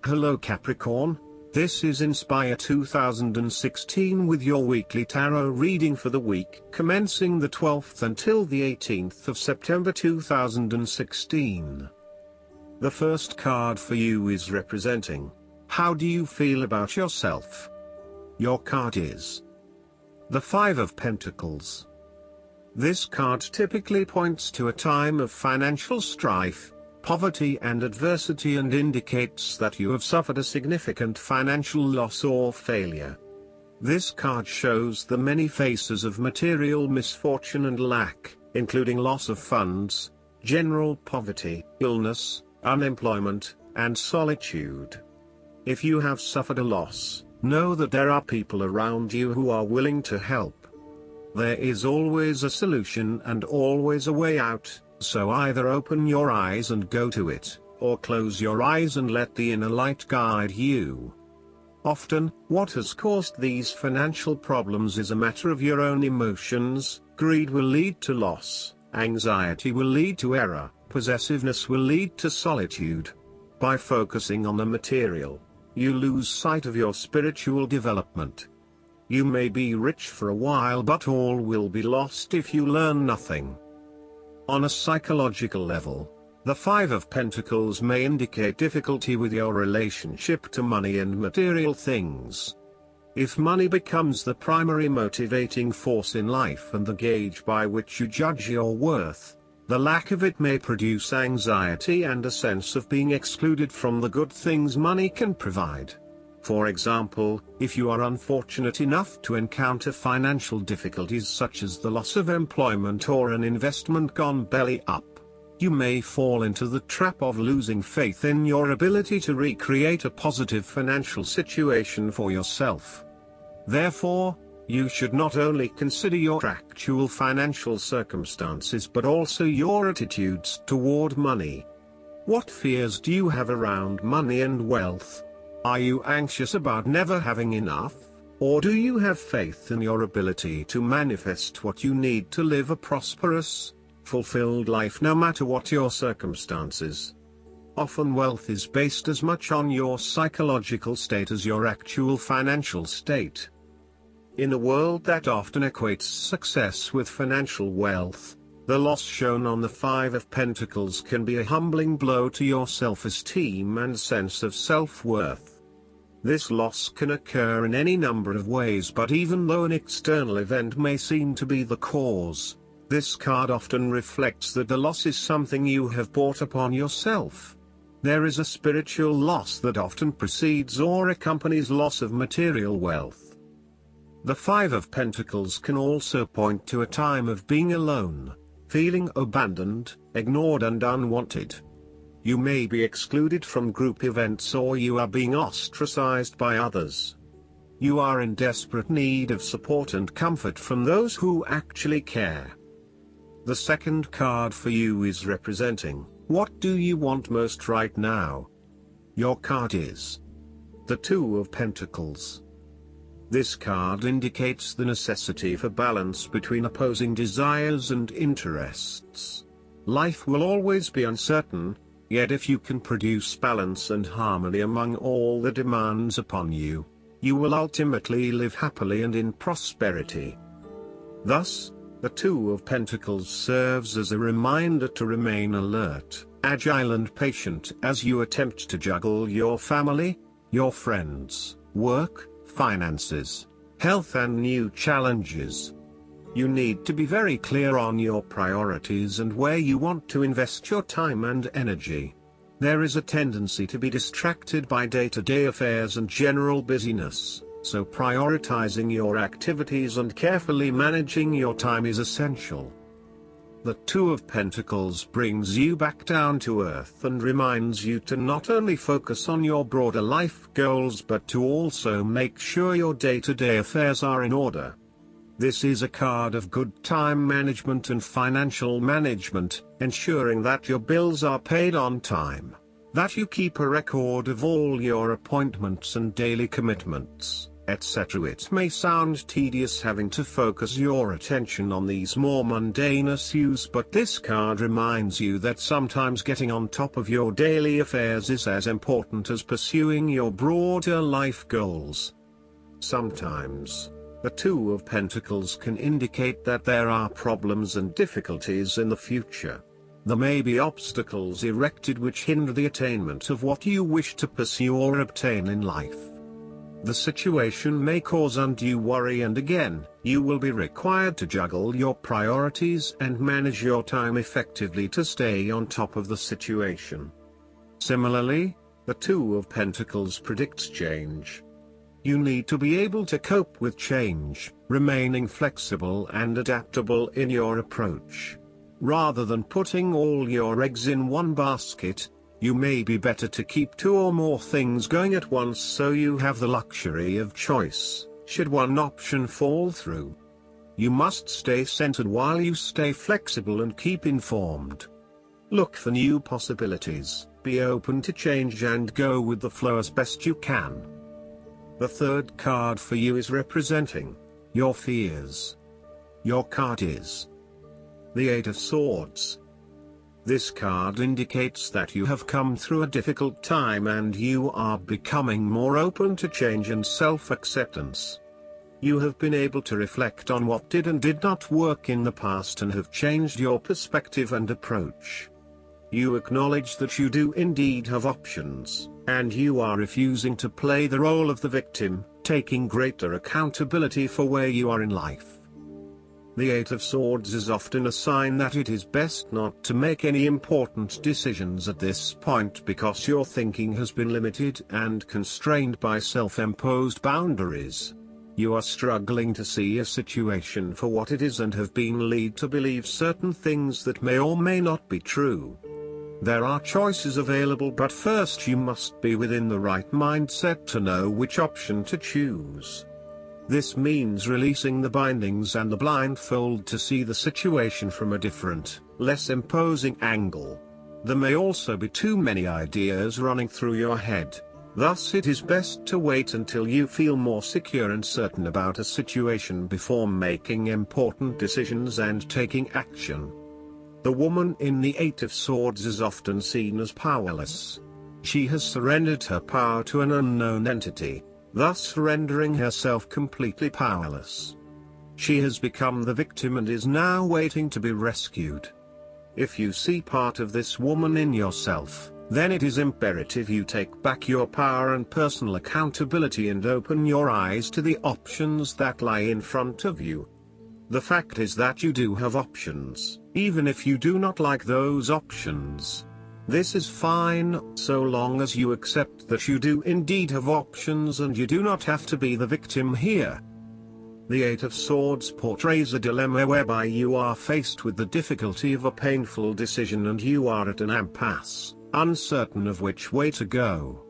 Hello Capricorn, this is Inspire 2016 with your weekly tarot reading for the week commencing the 12th until the 18th of September 2016. The first card for you is representing, how do you feel about yourself? Your card is the Five of Pentacles. This card typically points to a time of financial strife, poverty and adversity, and indicates that you have suffered a significant financial loss or failure. This card shows the many faces of material misfortune and lack, including loss of funds, general poverty, illness, unemployment, and solitude. If you have suffered a loss, know that there are people around you who are willing to help. There is always a solution and always a way out. So either open your eyes and go to it, or close your eyes and let the inner light guide you. Often, what has caused these financial problems is a matter of your own emotions. Greed will lead to loss, anxiety will lead to error, possessiveness will lead to solitude. By focusing on the material, you lose sight of your spiritual development. You may be rich for a while, but all will be lost if you learn nothing. On a psychological level, the Five of Pentacles may indicate difficulty with your relationship to money and material things. If money becomes the primary motivating force in life and the gauge by which you judge your worth, the lack of it may produce anxiety and a sense of being excluded from the good things money can provide. For example, if you are unfortunate enough to encounter financial difficulties such as the loss of employment or an investment gone belly up, you may fall into the trap of losing faith in your ability to recreate a positive financial situation for yourself. Therefore, you should not only consider your actual financial circumstances but also your attitudes toward money. What fears do you have around money and wealth? Are you anxious about never having enough, or do you have faith in your ability to manifest what you need to live a prosperous, fulfilled life no matter what your circumstances? Often wealth is based as much on your psychological state as your actual financial state. In a world that often equates success with financial wealth, the loss shown on the Five of Pentacles can be a humbling blow to your self-esteem and sense of self-worth. This loss can occur in any number of ways, but even though an external event may seem to be the cause, this card often reflects that the loss is something you have brought upon yourself. There is a spiritual loss that often precedes or accompanies loss of material wealth. The Five of Pentacles can also point to a time of being alone, feeling abandoned, ignored and unwanted. You may be excluded from group events or you are being ostracized by others. You are in desperate need of support and comfort from those who actually care. The second card for you is representing, what do you want most right now? Your card is the Two of Pentacles. This card indicates the necessity for balance between opposing desires and interests. Life will always be uncertain, yet if you can produce balance and harmony among all the demands upon you, you will ultimately live happily and in prosperity. Thus, the Two of Pentacles serves as a reminder to remain alert, agile and patient as you attempt to juggle your family, your friends, work, finances, health and new challenges. You need to be very clear on your priorities and where you want to invest your time and energy. There is a tendency to be distracted by day-to-day affairs and general busyness, so prioritizing your activities and carefully managing your time is essential. The Two of Pentacles brings you back down to earth and reminds you to not only focus on your broader life goals but to also make sure your day-to-day affairs are in order. This is a card of good time management and financial management, ensuring that your bills are paid on time, that you keep a record of all your appointments and daily commitments, etc. It may sound tedious having to focus your attention on these more mundane issues, but this card reminds you that sometimes getting on top of your daily affairs is as important as pursuing your broader life goals. Sometimes, the Two of Pentacles can indicate that there are problems and difficulties in the future. There may be obstacles erected which hinder the attainment of what you wish to pursue or obtain in life. The situation may cause undue worry, and again, you will be required to juggle your priorities and manage your time effectively to stay on top of the situation. Similarly, the Two of Pentacles predicts change. You need to be able to cope with change, remaining flexible and adaptable in your approach. Rather than putting all your eggs in one basket, you may be better to keep two or more things going at once so you have the luxury of choice, should one option fall through. You must stay centered while you stay flexible and keep informed. Look for new possibilities, be open to change and go with the flow as best you can. The third card for you is representing your fears. Your card is the Eight of Swords. This card indicates that you have come through a difficult time and you are becoming more open to change and self-acceptance. You have been able to reflect on what did and did not work in the past and have changed your perspective and approach. You acknowledge that you do indeed have options, and you are refusing to play the role of the victim, taking greater accountability for where you are in life. The Eight of Swords is often a sign that it is best not to make any important decisions at this point because your thinking has been limited and constrained by self-imposed boundaries. You are struggling to see a situation for what it is and have been led to believe certain things that may or may not be true. There are choices available, but first you must be within the right mindset to know which option to choose. This means releasing the bindings and the blindfold to see the situation from a different, less imposing angle. There may also be too many ideas running through your head. Thus it is best to wait until you feel more secure and certain about a situation before making important decisions and taking action. The woman in the Eight of Swords is often seen as powerless. She has surrendered her power to an unknown entity, thus rendering herself completely powerless. She has become the victim and is now waiting to be rescued. If you see part of this woman in yourself, then it is imperative you take back your power and personal accountability and open your eyes to the options that lie in front of you. The fact is that you do have options, even if you do not like those options. This is fine, so long as you accept that you do indeed have options and you do not have to be the victim here. The Eight of Swords portrays a dilemma whereby you are faced with the difficulty of a painful decision and you are at an impasse, uncertain of which way to go.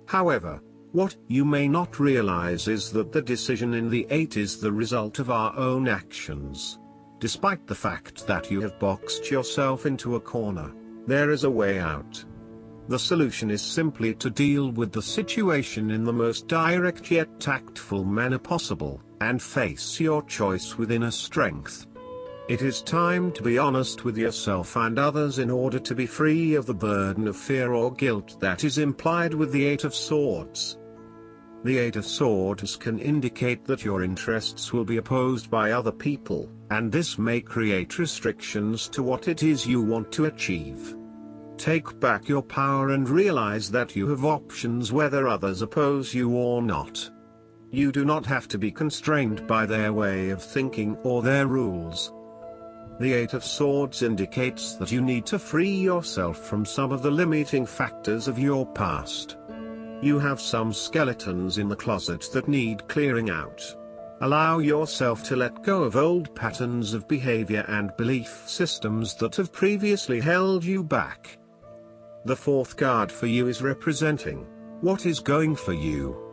However, what you may not realize is that the decision in the Eight is the result of our own actions. Despite the fact that you have boxed yourself into a corner, there is a way out. The solution is simply to deal with the situation in the most direct yet tactful manner possible, and face your choice with inner strength. It is time to be honest with yourself and others in order to be free of the burden of fear or guilt that is implied with the Eight of Swords. The Eight of Swords can indicate that your interests will be opposed by other people, and this may create restrictions to what it is you want to achieve. Take back your power and realize that you have options whether others oppose you or not. You do not have to be constrained by their way of thinking or their rules. The Eight of Swords indicates that you need to free yourself from some of the limiting factors of your past. You have some skeletons in the closet that need clearing out. Allow yourself to let go of old patterns of behavior and belief systems that have previously held you back. The fourth card for you is representing what is going for you.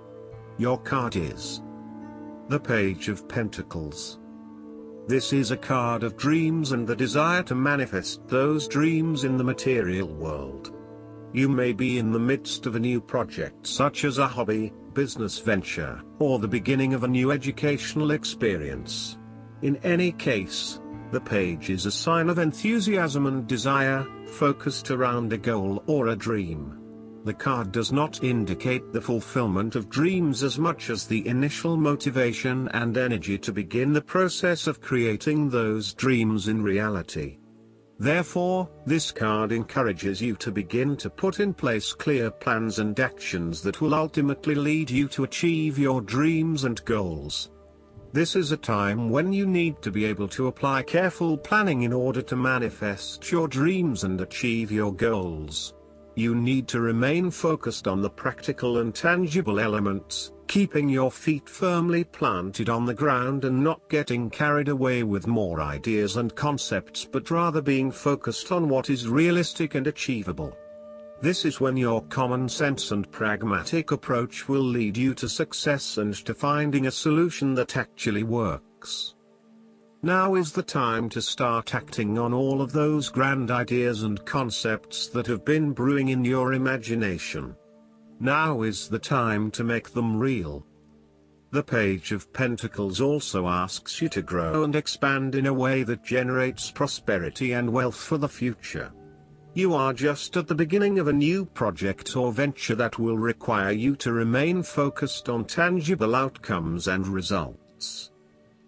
Your card is the Page of Pentacles. This is a card of dreams and the desire to manifest those dreams in the material world. You may be in the midst of a new project such as a hobby, business venture, or the beginning of a new educational experience. In any case, the page is a sign of enthusiasm and desire, focused around a goal or a dream. The card does not indicate the fulfillment of dreams as much as the initial motivation and energy to begin the process of creating those dreams in reality. Therefore, this card encourages you to begin to put in place clear plans and actions that will ultimately lead you to achieve your dreams and goals. This is a time when you need to be able to apply careful planning in order to manifest your dreams and achieve your goals. You need to remain focused on the practical and tangible elements, keeping your feet firmly planted on the ground and not getting carried away with more ideas and concepts, but rather being focused on what is realistic and achievable. This is when your common sense and pragmatic approach will lead you to success and to finding a solution that actually works. Now is the time to start acting on all of those grand ideas and concepts that have been brewing in your imagination. Now is the time to make them real. The Page of Pentacles also asks you to grow and expand in a way that generates prosperity and wealth for the future. You are just at the beginning of a new project or venture that will require you to remain focused on tangible outcomes and results.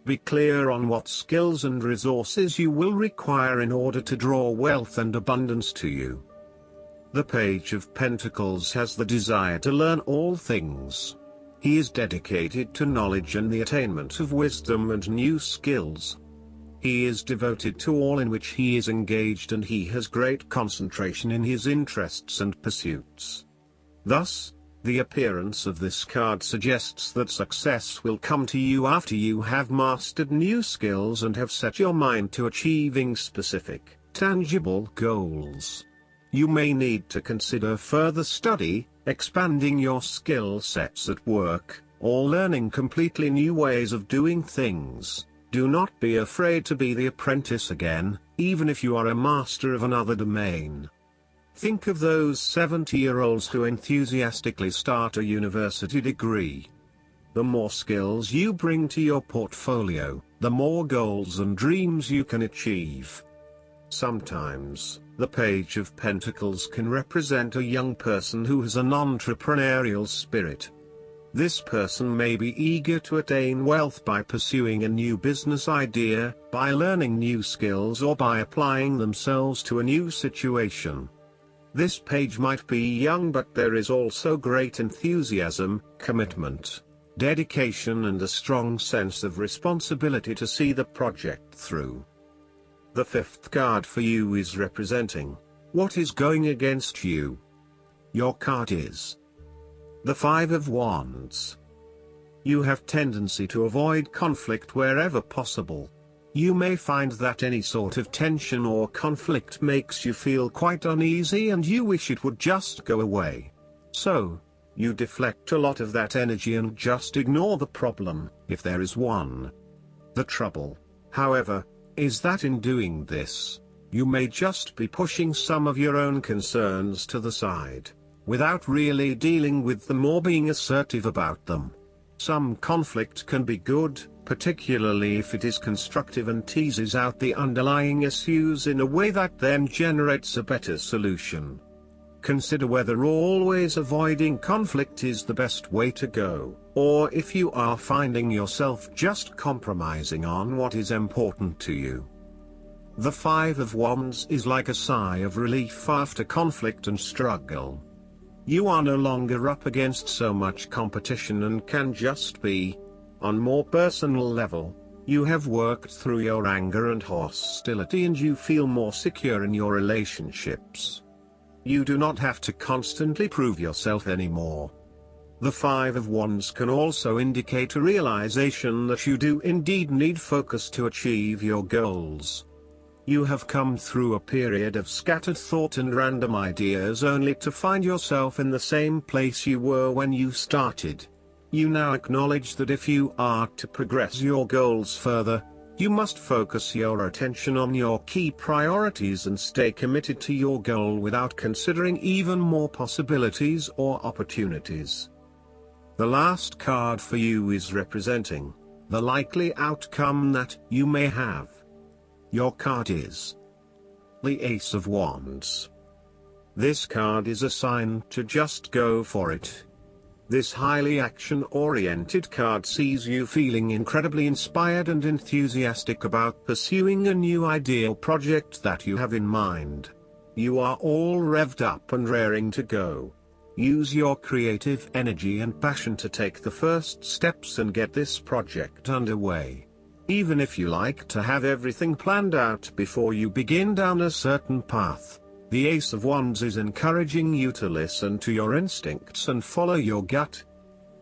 Be clear on what skills and resources you will require in order to draw wealth and abundance to you. The Page of Pentacles has the desire to learn all things. He is dedicated to knowledge and the attainment of wisdom and new skills. He is devoted to all in which he is engaged, and he has great concentration in his interests and pursuits. Thus, the appearance of this card suggests that success will come to you after you have mastered new skills and have set your mind to achieving specific, tangible goals. You may need to consider further study, expanding your skill sets at work, or learning completely new ways of doing things. Do not be afraid to be the apprentice again, even if you are a master of another domain. Think of those 70-year-olds who enthusiastically start a university degree. The more skills you bring to your portfolio, the more goals and dreams you can achieve. Sometimes, the Page of Pentacles can represent a young person who has an entrepreneurial spirit. This person may be eager to attain wealth by pursuing a new business idea, by learning new skills, or by applying themselves to a new situation. This page might be young, but there is also great enthusiasm, commitment, dedication, and a strong sense of responsibility to see the project through. The fifth card for you is representing what is going against you. Your card is the Five of Wands. You have tendency to avoid conflict wherever possible. You may find that any sort of tension or conflict makes you feel quite uneasy and you wish it would just go away. So, you deflect a lot of that energy and just ignore the problem, if there is one. The trouble, however, is that in doing this, you may just be pushing some of your own concerns to the side, without really dealing with them or being assertive about them. Some conflict can be good, particularly if it is constructive and teases out the underlying issues in a way that then generates a better solution. Consider whether always avoiding conflict is the best way to go, or if you are finding yourself just compromising on what is important to you. The Five of Wands is like a sigh of relief after conflict and struggle. You are no longer up against so much competition and can just be. On more personal level, you have worked through your anger and hostility and you feel more secure in your relationships. You do not have to constantly prove yourself anymore. The Five of Wands can also indicate a realization that you do indeed need focus to achieve your goals. You have come through a period of scattered thought and random ideas only to find yourself in the same place you were when you started. You now acknowledge that if you are to progress your goals further, you must focus your attention on your key priorities and stay committed to your goal without considering even more possibilities or opportunities. The last card for you is representing the likely outcome that you may have. Your card is the Ace of Wands. This card is a sign to just go for it. This highly action-oriented card sees you feeling incredibly inspired and enthusiastic about pursuing a new ideal project that you have in mind. You are all revved up and raring to go. Use your creative energy and passion to take the first steps and get this project underway. Even if you like to have everything planned out before you begin down a certain path, the Ace of Wands is encouraging you to listen to your instincts and follow your gut.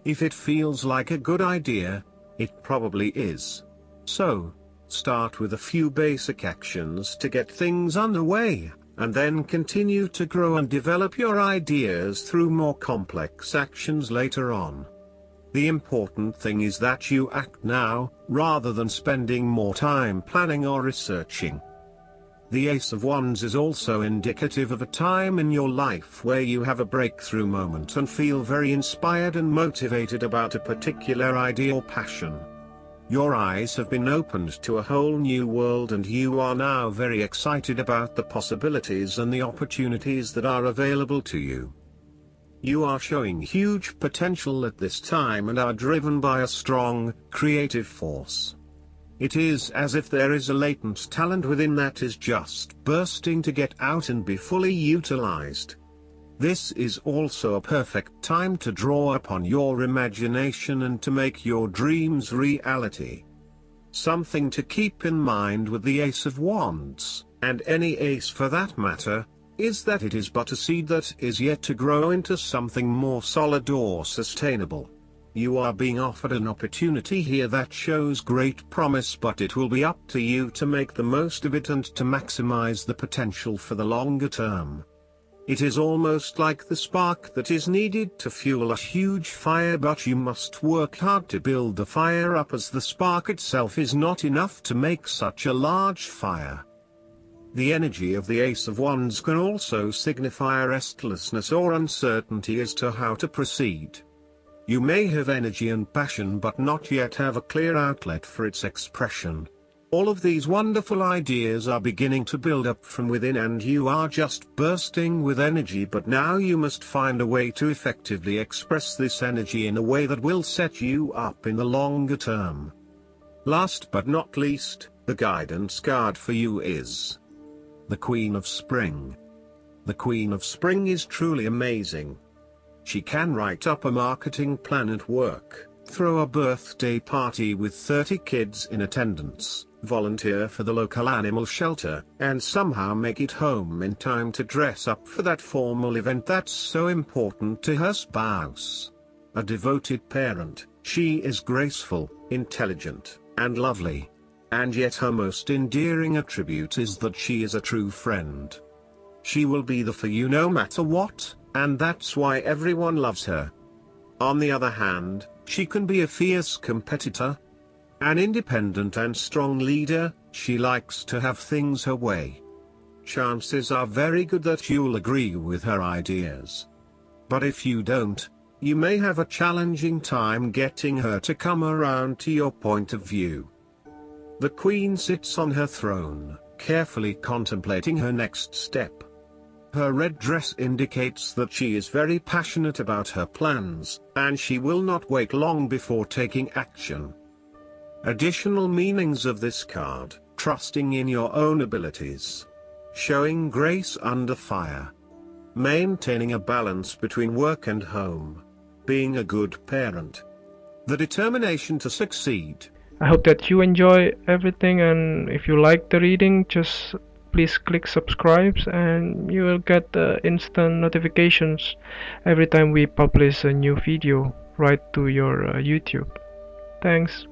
If it feels like a good idea, it probably is. So, start with a few basic actions to get things underway, and then continue to grow and develop your ideas through more complex actions later on. The important thing is that you act now, rather than spending more time planning or researching. The Ace of Wands is also indicative of a time in your life where you have a breakthrough moment and feel very inspired and motivated about a particular idea or passion. Your eyes have been opened to a whole new world and you are now very excited about the possibilities and the opportunities that are available to you. You are showing huge potential at this time and are driven by a strong, creative force. It is as if there is a latent talent within that is just bursting to get out and be fully utilized. This is also a perfect time to draw upon your imagination and to make your dreams reality. Something to keep in mind with the Ace of Wands, and any ace for that matter, is that it is but a seed that is yet to grow into something more solid or sustainable. You are being offered an opportunity here that shows great promise, but it will be up to you to make the most of it and to maximize the potential for the longer term. It is almost like the spark that is needed to fuel a huge fire, but you must work hard to build the fire up, as the spark itself is not enough to make such a large fire. The energy of the Ace of Wands can also signify restlessness or uncertainty as to how to proceed. You may have energy and passion but not yet have a clear outlet for its expression. All of these wonderful ideas are beginning to build up from within and you are just bursting with energy, but now you must find a way to effectively express this energy in a way that will set you up in the longer term. Last but not least, the guidance card for you is the Queen of Spring. The Queen of Spring is truly amazing. She can write up a marketing plan at work, throw a birthday party with 30 kids in attendance, volunteer for the local animal shelter, and somehow make it home in time to dress up for that formal event that's so important to her spouse. A devoted parent, she is graceful, intelligent, and lovely. And yet her most endearing attribute is that she is a true friend. She will be there for you no matter what, and that's why everyone loves her. On the other hand, she can be a fierce competitor. An independent and strong leader, she likes to have things her way. Chances are very good that you'll agree with her ideas. But if you don't, you may have a challenging time getting her to come around to your point of view. The Queen sits on her throne, carefully contemplating her next step. Her red dress indicates that she is very passionate about her plans, and she will not wait long before taking action. Additional meanings of this card: trusting in your own abilities, showing grace under fire, maintaining a balance between work and home, being a good parent, the determination to succeed. I hope that you enjoy everything, and if you like the reading, just please click subscribe and you will get instant notifications every time we publish a new video right to your YouTube. Thanks.